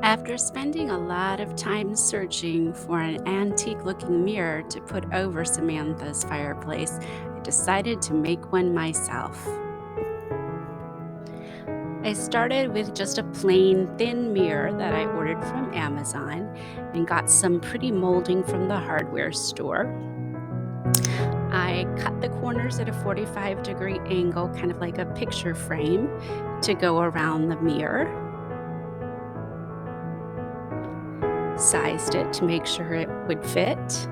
After spending a lot of time searching for an antique looking mirror to put over Samantha's fireplace, I decided to make one myself. I started with just a plain thin mirror that I ordered from Amazon and got some pretty molding from the hardware store. I cut the corners at a 45-degree angle, kind of like a picture frame, to go around the mirror. Sized it to make sure it would fit.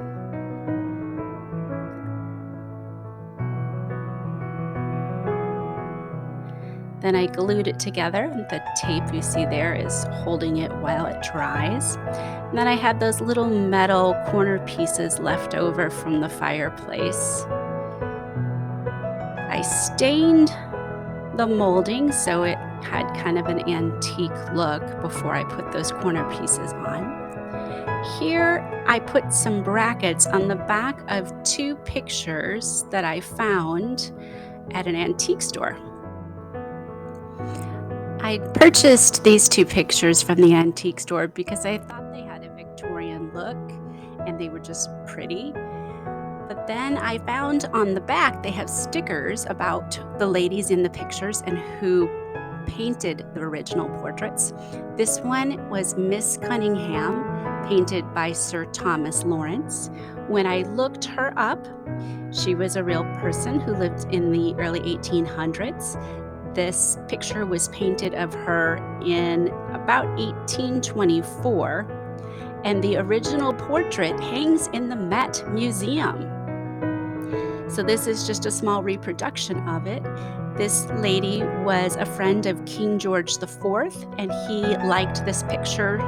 Then I glued it together. The tape you see there is holding it while it dries. And then I had those little metal corner pieces left over from the fireplace. I stained the molding so it had kind of an antique look before I put those corner pieces on. Here I put some brackets on the back of two pictures that I found at an antique store. I purchased these two pictures from the antique store because I thought they had a Victorian look and they were just pretty. But then I found on the back they have stickers about the ladies in the pictures and who painted the original portraits. This one was Miss Cunningham, painted by Sir Thomas Lawrence. When I looked her up, she was a real person who lived in the early 1800s. This picture was painted of her in about 1824, and the original portrait hangs in the Met Museum. So this is just a small reproduction of it. This lady was a friend of King George IV, and he liked this picture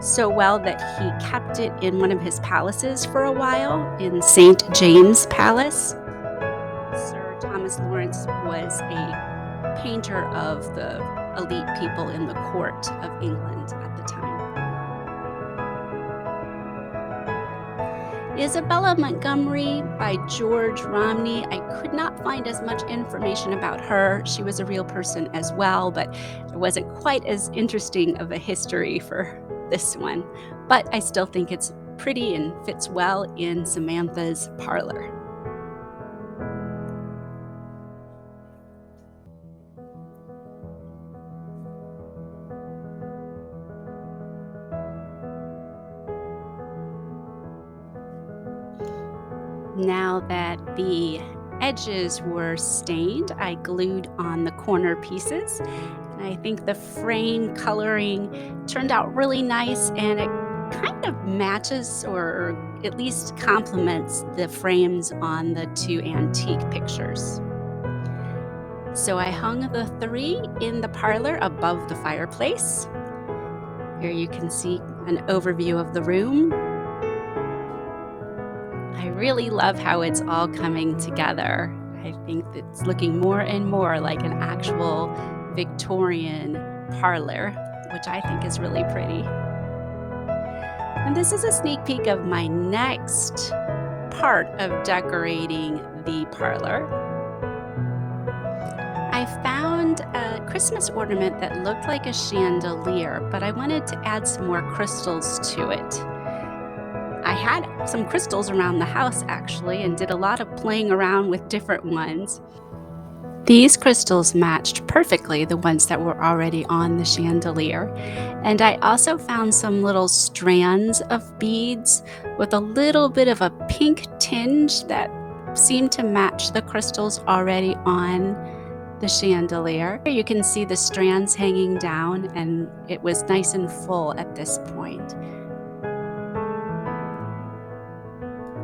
so well that he kept it in one of his palaces for a while in St. James Palace. Sir Thomas Lawrence was a painter of the elite people in the court of England at the time. Isabella Montgomery by George Romney. I could not find as much information about her. She was a real person as well, but it wasn't quite as interesting of a history for this one. But I still think it's pretty and fits well in Samantha's parlor. Now that the edges were stained, I glued on the corner pieces. And I think the frame coloring turned out really nice, and it kind of matches or at least complements the frames on the two antique pictures. So I hung the three in the parlor above the fireplace. Here you can see an overview of the room. I really love how it's all coming together. I think it's looking more and more like an actual Victorian parlor, which I think is really pretty. And this is a sneak peek of my next part of decorating the parlor. I found a Christmas ornament that looked like a chandelier, but I wanted to add some more crystals to it. I had some crystals around the house actually and did a lot of playing around with different ones. These crystals matched perfectly the ones that were already on the chandelier. And I also found some little strands of beads with a little bit of a pink tinge that seemed to match the crystals already on the chandelier. You can see the strands hanging down, and it was nice and full at this point.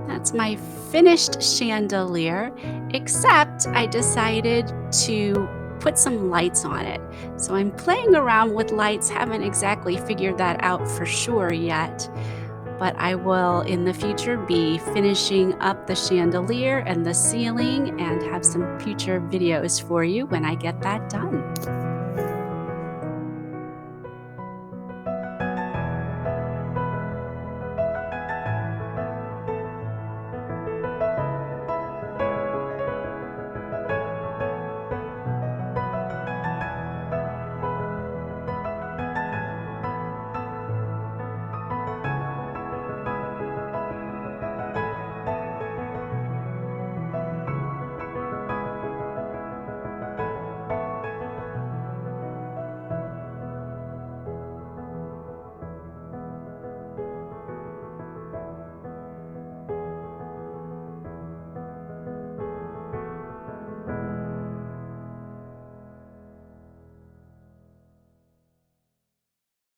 That's my finished chandelier, except I decided to put some lights on it. So I'm playing around with lights, haven't exactly figured that out for sure yet, but I will in the future be finishing up the chandelier and the ceiling and have some future videos for you when I get that done.